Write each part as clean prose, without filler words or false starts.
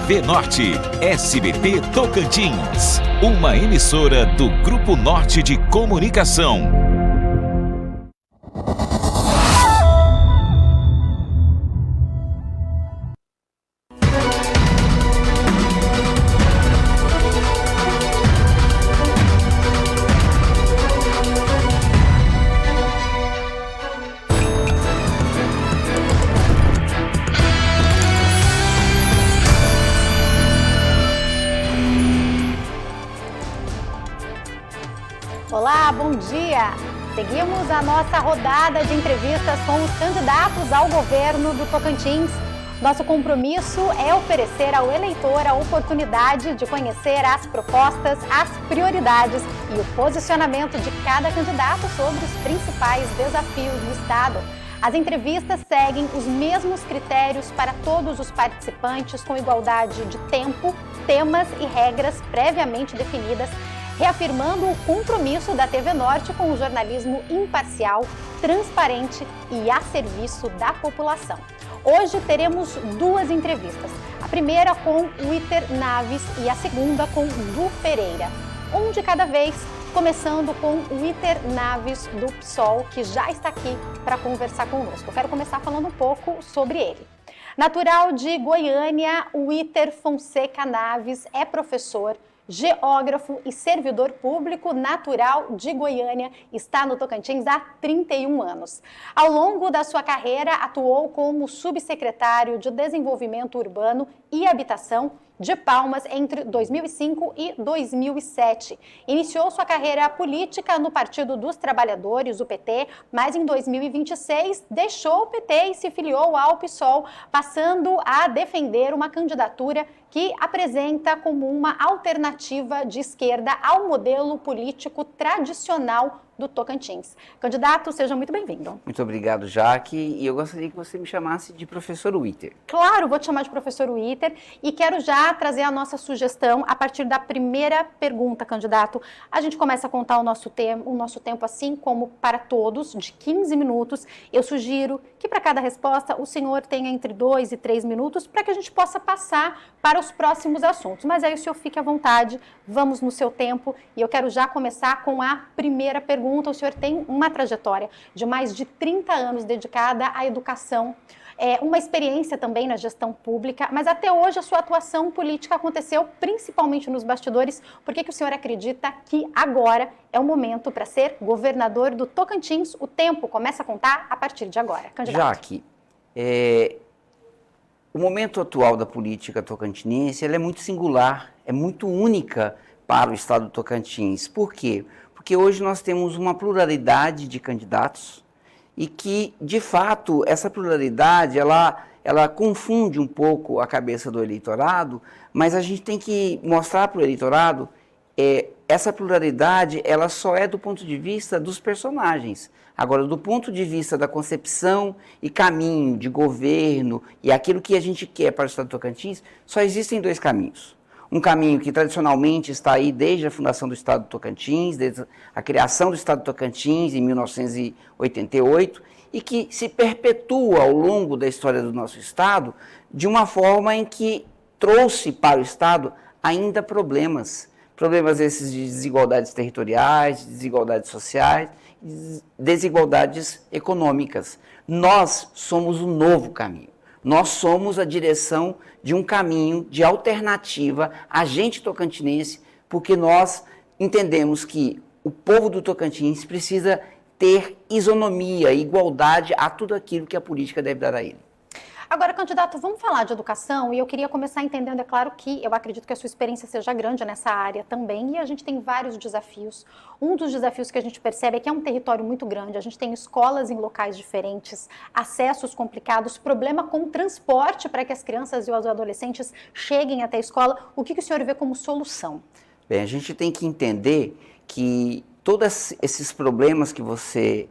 TV Norte, SBT Tocantins, uma emissora do Grupo Norte de Comunicação. Olá, bom dia! Seguimos a nossa rodada de entrevistas com os candidatos ao governo do Tocantins. Nosso compromisso é oferecer ao eleitor a oportunidade de conhecer as propostas, as prioridades e o posicionamento de cada candidato sobre os principais desafios do Estado. As entrevistas seguem os mesmos critérios para todos os participantes, com igualdade de tempo, temas e regras previamente definidas, reafirmando o compromisso da TV Norte com o jornalismo imparcial, transparente e a serviço da população. Hoje teremos duas entrevistas, a primeira com o Witer Naves e a segunda com Du Pereira, um de cada vez, começando com o Witer Naves do PSOL, que já está aqui para conversar conosco. Eu quero começar falando um pouco sobre ele. Natural de Goiânia, o Witer Fonseca Naves é professor, geógrafo e servidor público natural de Goiânia, está no Tocantins há 31 anos. Ao longo da sua carreira, atuou como subsecretário de Desenvolvimento Urbano e Habitação de Palmas entre 2005 e 2007. Iniciou sua carreira política no Partido dos Trabalhadores, o PT, mas em 2026 deixou o PT e se filiou ao PSOL, passando a defender uma candidatura que apresenta como uma alternativa de esquerda ao modelo político tradicional do Tocantins. Candidato, seja muito bem-vindo. Muito obrigado, Jaque, e eu gostaria que você me chamasse de professor Witer. Claro, vou te chamar de professor Witer e quero já trazer a nossa sugestão a partir da primeira pergunta, candidato. A gente começa a contar o nosso tempo assim como para todos, de 15 minutos. Eu sugiro que para cada resposta o senhor tenha entre 2 e 3 minutos para que a gente possa passar para os próximos assuntos. Mas aí o senhor fique à vontade, vamos no seu tempo e eu quero já começar com a primeira pergunta. O senhor tem uma trajetória de mais de 30 anos dedicada à educação, uma experiência também na gestão pública, mas até hoje a sua atuação política aconteceu principalmente nos bastidores. Por que o senhor acredita que agora é o momento para ser governador do Tocantins? O tempo começa a contar a partir de agora. Candidato. Jaque, o momento atual da política tocantinense ela é muito singular, é muito única para o estado do Tocantins. Por quê? Porque hoje nós temos uma pluralidade de candidatos e que, de fato, essa pluralidade, ela confunde um pouco a cabeça do eleitorado, mas a gente tem que mostrar para o eleitorado essa pluralidade, ela só é do ponto de vista dos personagens. Agora, do ponto de vista da concepção e caminho de governo e aquilo que a gente quer para o estado do Tocantins, só existem dois caminhos. Um caminho que tradicionalmente está aí desde a fundação do Estado do Tocantins, desde a criação do Estado do Tocantins em 1988, e que se perpetua ao longo da história do nosso Estado de uma forma em que trouxe para o Estado ainda problemas esses de desigualdades territoriais, de desigualdades sociais, desigualdades econômicas. Nós somos o novo caminho. Nós somos a direção de um caminho de alternativa à gente tocantinense, porque nós entendemos que o povo do Tocantins precisa ter isonomia, igualdade a tudo aquilo que a política deve dar a ele. Agora, candidato, vamos falar de educação e eu queria começar entendendo, é claro que eu acredito que a sua experiência seja grande nessa área também e a gente tem vários desafios. Um dos desafios que a gente percebe é que é um território muito grande, a gente tem escolas em locais diferentes, acessos complicados, problema com transporte para que as crianças e os adolescentes cheguem até a escola. O que o senhor vê como solução? Bem, a gente tem que entender que todos esses problemas que você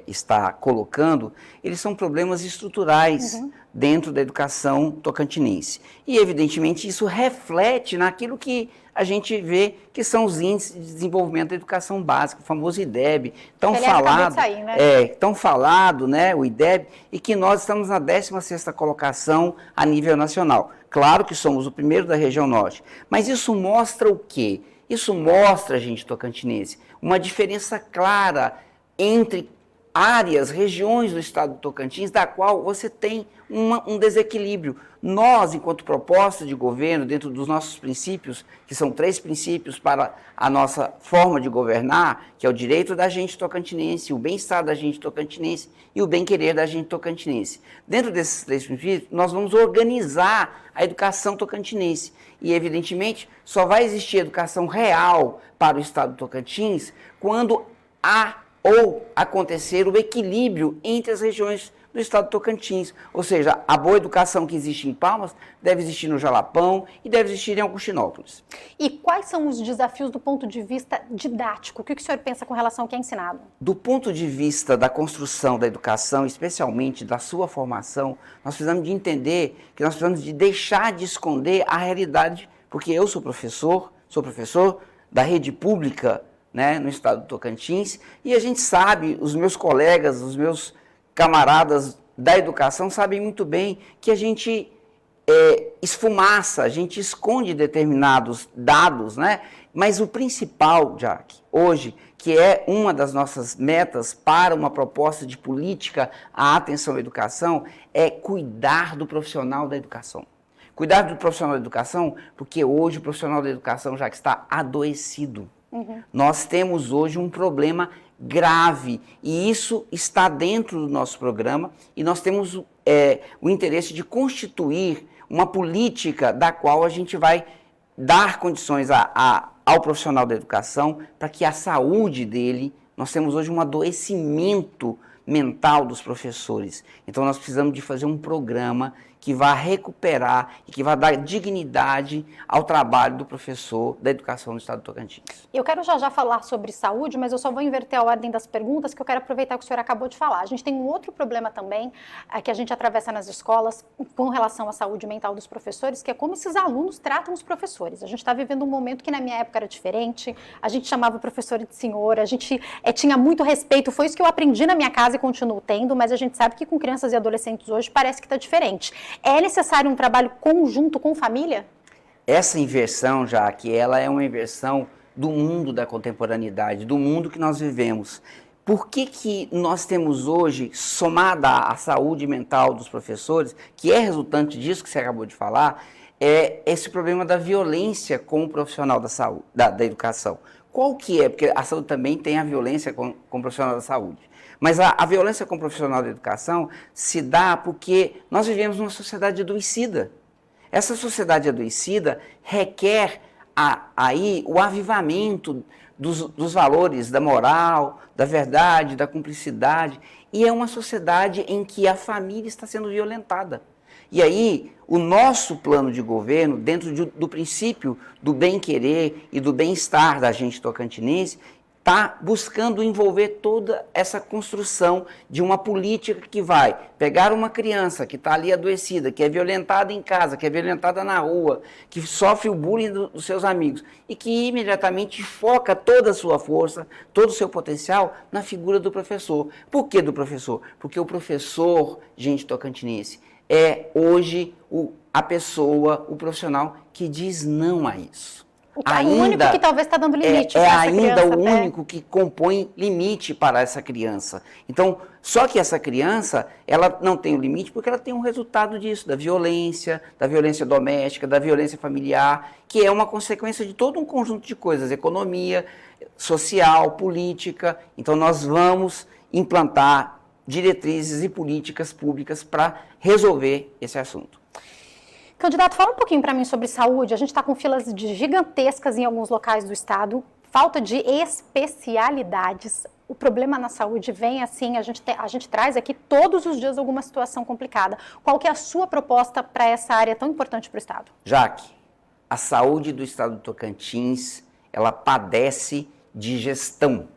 está colocando, eles são problemas estruturais dentro da educação tocantinense. E, evidentemente, isso reflete naquilo que a gente vê que são os índices de desenvolvimento da educação básica, o famoso IDEB, tão falado, sair, né? tão falado, né, o IDEB, e que nós estamos na 16ª colocação a nível nacional. Claro que somos o primeiro da região norte, mas isso mostra o quê? Isso mostra, gente tocantinense, uma diferença clara entre áreas, regiões do estado do Tocantins, da qual você tem um desequilíbrio. Nós, enquanto proposta de governo, dentro dos nossos princípios, que são 3 princípios para a nossa forma de governar, que é o direito da gente tocantinense, o bem-estar da gente tocantinense e o bem-querer da gente tocantinense. Dentro desses 3 princípios, nós vamos organizar a educação tocantinense. E, evidentemente, só vai existir educação real para o estado do Tocantins quando ou acontecer o equilíbrio entre as regiões do estado do Tocantins. Ou seja, a boa educação que existe em Palmas deve existir no Jalapão e deve existir em Augustinópolis. E quais são os desafios do ponto de vista didático? O que o senhor pensa com relação ao que é ensinado? Do ponto de vista da construção da educação, especialmente da sua formação, nós precisamos de entender que nós precisamos de deixar de esconder a realidade, porque eu sou professor da rede pública, né, no estado do Tocantins, e a gente sabe, os meus colegas, os meus camaradas da educação sabem muito bem que a gente esfumaça, a gente esconde determinados dados, né? Mas o principal, Jack, hoje, que é uma das nossas metas para uma proposta de política à atenção à educação, é cuidar do profissional da educação. Cuidar do profissional da educação, porque hoje o profissional da educação já está adoecido. Nós temos hoje um problema grave e isso está dentro do nosso programa e nós temos o interesse de constituir uma política da qual a gente vai dar condições ao profissional da educação para que a saúde dele, nós temos hoje um adoecimento mental dos professores. Então nós precisamos de fazer um programa que vá recuperar e que vá dar dignidade ao trabalho do professor da educação no estado do Tocantins. Eu quero já falar sobre saúde, mas eu só vou inverter a ordem das perguntas, que eu quero aproveitar que o senhor acabou de falar. A gente tem um outro problema também, que a gente atravessa nas escolas, com relação à saúde mental dos professores, que é como esses alunos tratam os professores. A gente está vivendo um momento que na minha época era diferente, a gente chamava o professor de senhor, a gente tinha muito respeito, foi isso que eu aprendi na minha casa e continuo tendo, mas a gente sabe que com crianças e adolescentes hoje parece que está diferente. É necessário um trabalho conjunto com família? Essa inversão, já que ela é uma inversão do mundo da contemporaneidade, do mundo que nós vivemos. Por que nós temos hoje, somada à saúde mental dos professores, que é resultante disso que você acabou de falar, é esse problema da violência com o profissional da saúde, da educação. Qual que é? Porque a saúde também tem a violência com o profissional da saúde. Mas a violência com o profissional da educação se dá porque nós vivemos numa sociedade adoecida. Essa sociedade adoecida requer aí o avivamento dos valores da moral, da verdade, da cumplicidade. E é uma sociedade em que a família está sendo violentada. E aí, o nosso plano de governo, dentro do princípio do bem-querer e do bem-estar da gente tocantinense, está buscando envolver toda essa construção de uma política que vai pegar uma criança que está ali adoecida, que é violentada em casa, que é violentada na rua, que sofre o bullying dos seus amigos e que imediatamente foca toda a sua força, todo o seu potencial na figura do professor. Por que do professor? Porque o professor, gente tocantinense, é hoje a pessoa, o profissional que diz não a isso. O único que talvez está dando limite para essa criança. É ainda o único que compõe limite para essa criança. Então, só que essa criança, ela não tem o limite porque ela tem um resultado disso, da violência doméstica, da violência familiar, que é uma consequência de todo um conjunto de coisas, economia, social, política. Então, nós vamos implantar diretrizes e políticas públicas para resolver esse assunto. Candidato, fala um pouquinho para mim sobre saúde. A gente está com filas gigantescas em alguns locais do estado, falta de especialidades. O problema na saúde vem assim, a gente traz aqui todos os dias alguma situação complicada. Qual que é a sua proposta para essa área tão importante para o estado? Jaque, a saúde do estado do Tocantins, ela padece de gestão.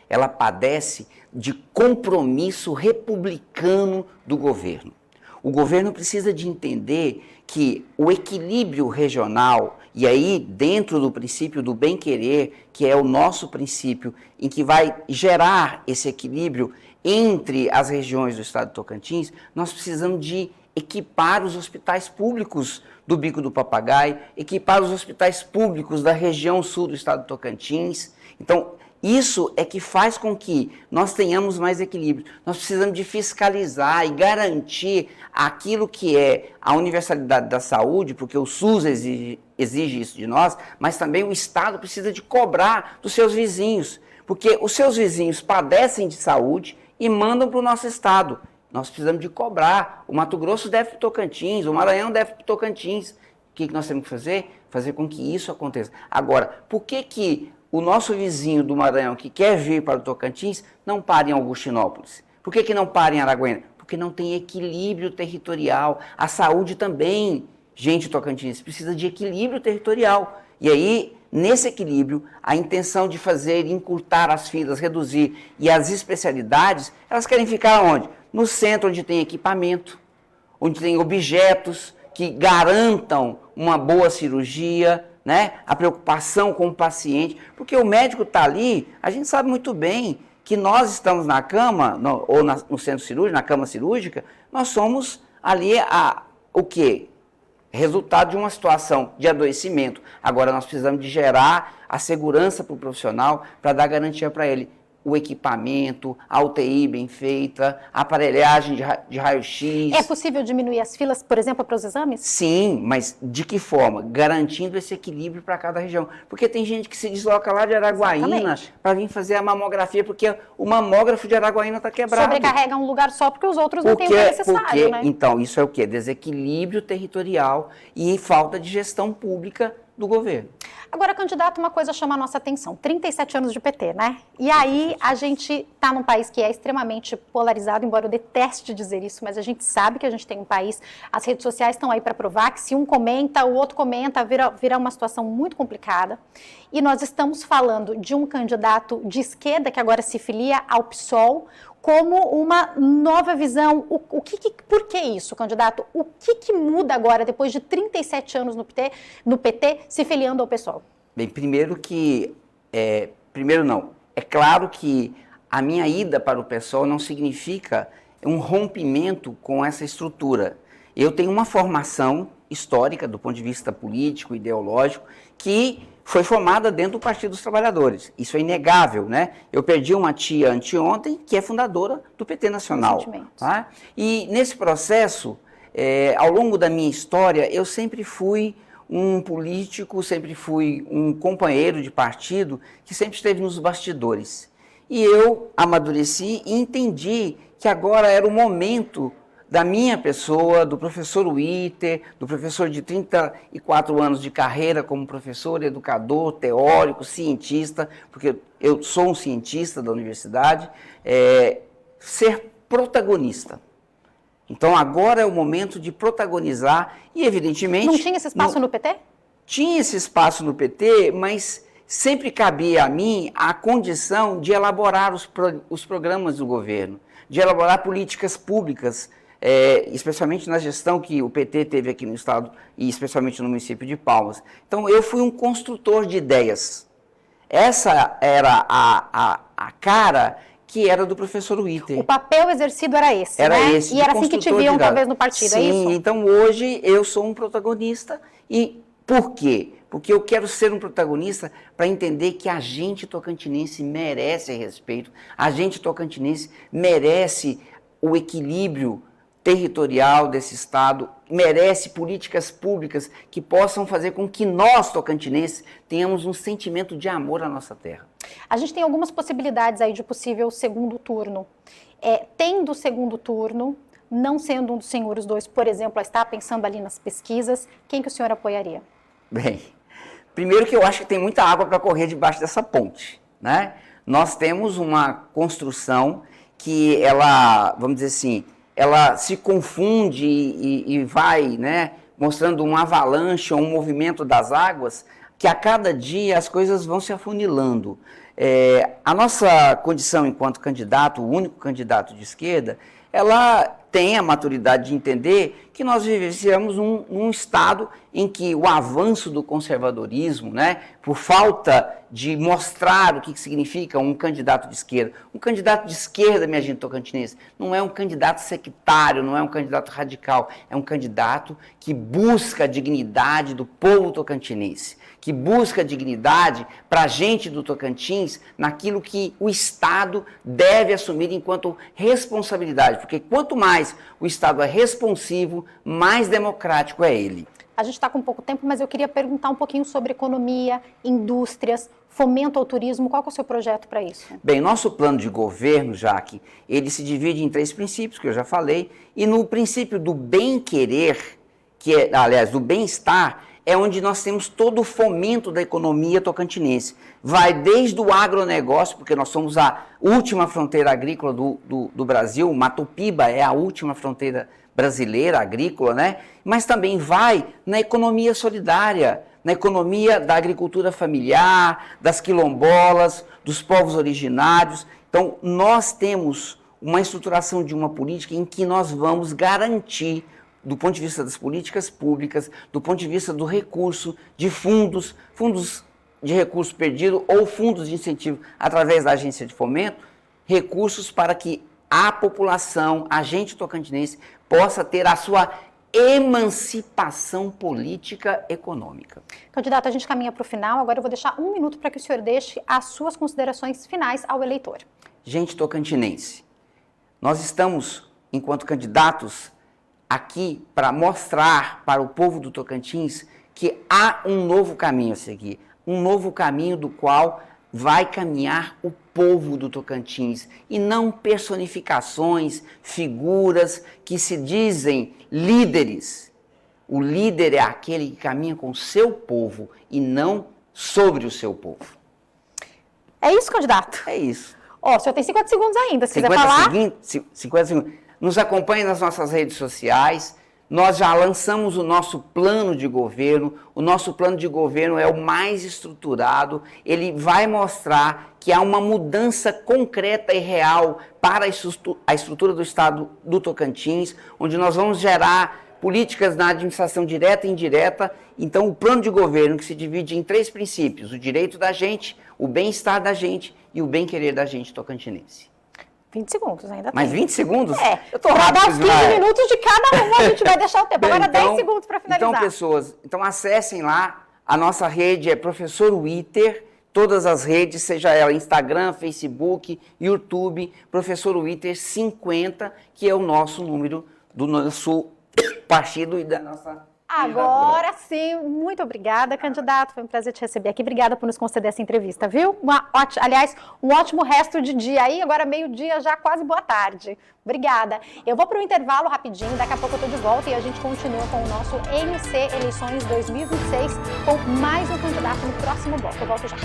Ela padece de compromisso republicano do governo. O governo precisa de entender que o equilíbrio regional, e aí dentro do princípio do bem-querer, que é o nosso princípio, em que vai gerar esse equilíbrio entre as regiões do estado de Tocantins, nós precisamos de equipar os hospitais públicos do Bico do Papagaio, equipar os hospitais públicos da região sul do estado de Tocantins. Então, isso é que faz com que nós tenhamos mais equilíbrio. Nós precisamos de fiscalizar e garantir aquilo que é a universalidade da saúde, porque o SUS exige isso de nós, mas também o Estado precisa de cobrar dos seus vizinhos, porque os seus vizinhos padecem de saúde e mandam para o nosso Estado. Nós precisamos de cobrar. O Mato Grosso deve para o Tocantins, o Maranhão deve para o Tocantins. O que nós temos que fazer? Fazer com que isso aconteça. Agora, por que o nosso vizinho do Maranhão que quer vir para o Tocantins não para em Augustinópolis? Por que não para em Araguaína? Porque não tem equilíbrio territorial. A saúde também, gente Tocantins, precisa de equilíbrio territorial. E aí, nesse equilíbrio, a intenção de fazer, encurtar as filas, reduzir, e as especialidades, elas querem ficar onde? No centro, onde tem equipamento, onde tem objetos que garantam uma boa cirurgia, né? A preocupação com o paciente, porque o médico está ali, a gente sabe muito bem que nós estamos na cama, no centro cirúrgico, na cama cirúrgica, nós somos ali o quê? Resultado de uma situação de adoecimento. Agora nós precisamos de gerar a segurança para o profissional, para dar garantia para ele. O equipamento, a UTI bem feita, a aparelhagem de raio-x. É possível diminuir as filas, por exemplo, para os exames? Sim, mas de que forma? Garantindo esse equilíbrio para cada região. Porque tem gente que se desloca lá de Araguaína para vir fazer a mamografia, porque o mamógrafo de Araguaína está quebrado. Sobrecarrega um lugar só porque os outros não têm o que é necessário, né? Então, isso é o quê? Desequilíbrio territorial e falta de gestão pública do governo. Agora, candidato, uma coisa chama a nossa atenção. 37 anos de PT, né? E aí a gente está num país que é extremamente polarizado, embora eu deteste dizer isso, mas a gente sabe que a gente tem um país, as redes sociais estão aí para provar que se um comenta, o outro comenta, vira uma situação muito complicada. E nós estamos falando de um candidato de esquerda que agora se filia ao PSOL, como uma nova visão. Por que isso, candidato? O que muda agora, depois de 37 anos no PT, se filiando ao PSOL? Bem, primeiro não. É claro que a minha ida para o PSOL não significa um rompimento com essa estrutura. Eu tenho uma formação histórica, do ponto de vista político, ideológico, que foi formada dentro do Partido dos Trabalhadores. Isso é inegável, né? Eu perdi uma tia anteontem, que é fundadora do PT Nacional. Tá? E nesse processo, ao longo da minha história, eu sempre fui um político, sempre fui um companheiro de partido que sempre esteve nos bastidores. E eu amadureci e entendi que agora era o momento da minha pessoa, do professor Witter, do professor de 34 anos de carreira como professor, educador, teórico, cientista, porque eu sou um cientista da universidade, ser protagonista. Então agora é o momento de protagonizar e, evidentemente... Não tinha esse espaço no PT? Tinha esse espaço no PT, mas sempre cabia a mim a condição de elaborar os programas do governo, de elaborar políticas públicas, especialmente na gestão que o PT teve aqui no estado e especialmente no município de Palmas. Então eu fui um construtor de ideias. Essa era a cara que era do professor Witter. O papel exercido era esse, era né? Esse, e era assim que te viam talvez no partido, sim, é isso? Então hoje eu sou um protagonista. E por quê? Porque eu quero ser um protagonista para entender que a gente tocantinense merece respeito, a gente tocantinense merece o equilíbrio territorial desse estado, merece políticas públicas que possam fazer com que nós, tocantinenses, tenhamos um sentimento de amor à nossa terra. A gente tem algumas possibilidades aí de possível segundo turno. Tendo segundo turno, não sendo um dos senhores dois, por exemplo, está pensando ali nas pesquisas, quem que o senhor apoiaria? Bem, primeiro que eu acho que tem muita água para correr debaixo dessa ponte, né? Nós temos uma construção que ela, vamos dizer assim, ela se confunde e vai, né, mostrando um avalanche ou um movimento das águas, que a cada dia as coisas vão se afunilando. A nossa condição enquanto candidato, o único candidato de esquerda, ela tem a maturidade de entender que nós vivenciamos num estado em que o avanço do conservadorismo, né, por falta de mostrar o que significa um candidato de esquerda. Um candidato de esquerda, minha gente tocantinense, não é um candidato sectário, não é um candidato radical, é um candidato que busca a dignidade do povo tocantinense, que busca a dignidade para a gente do Tocantins naquilo que o Estado deve assumir enquanto responsabilidade, porque quanto mais o Estado é responsivo, mais democrático é ele. A gente está com pouco tempo, mas eu queria perguntar um pouquinho sobre economia, indústrias, fomento ao turismo. Qual que é o seu projeto para isso? Bem, nosso plano de governo, Jaque, ele se divide em 3 princípios, que eu já falei, e no princípio do bem-querer, que é, aliás, do bem-estar, é onde nós temos todo o fomento da economia tocantinense. Vai desde o agronegócio, porque nós somos a última fronteira agrícola do Brasil, Mato Piba é a última fronteira brasileira agrícola, né? Mas também vai na economia solidária, na economia da agricultura familiar, das quilombolas, dos povos originários. Então, nós temos uma estruturação de uma política em que nós vamos garantir, do ponto de vista das políticas públicas, do ponto de vista do recurso, de fundos de recurso perdido ou fundos de incentivo através da agência de fomento, recursos para que a população, a gente tocantinense, possa ter a sua emancipação política econômica. Candidato, a gente caminha para o final, agora eu vou deixar 1 minuto para que o senhor deixe as suas considerações finais ao eleitor. Gente tocantinense, nós estamos, enquanto candidatos, aqui para mostrar para o povo do Tocantins que há um novo caminho a seguir, um novo caminho do qual vai caminhar o povo do Tocantins e não personificações, figuras que se dizem líderes. O líder é aquele que caminha com o seu povo e não sobre o seu povo. É isso, candidato? É isso. Ó, o senhor tem 50 segundos ainda, se quiser falar. 50 segundos. Nos acompanhe nas nossas redes sociais. Nós já lançamos o nosso plano de governo. O nosso plano de governo é o mais estruturado. Ele vai mostrar que há uma mudança concreta e real para a estrutura do Estado do Tocantins, onde nós vamos gerar políticas na administração direta e indireta. Então, o plano de governo que se divide em 3 princípios: o direito da gente, o bem-estar da gente e o bem-querer da gente tocantinense. 20 segundos ainda. Mais 20 segundos? É, eu tô para rápido, dar os 15 minutos de cada um, a gente vai deixar o tempo. Bem, agora então, 10 segundos para finalizar. Então, pessoas, acessem lá, a nossa rede é Professor Witter, todas as redes, seja ela Instagram, Facebook, YouTube, Professor Witter 50, que é o nosso número do nosso partido e da nossa... Agora sim, muito obrigada, candidato. Foi um prazer te receber aqui. Obrigada por nos conceder essa entrevista, viu? Aliás, um ótimo resto de dia aí. Agora meio-dia já, quase boa tarde. Obrigada. Eu vou para o intervalo rapidinho, daqui a pouco eu tô de volta e a gente continua com o nosso MC Eleições 2026 com mais um candidato no próximo bloco. Eu volto já.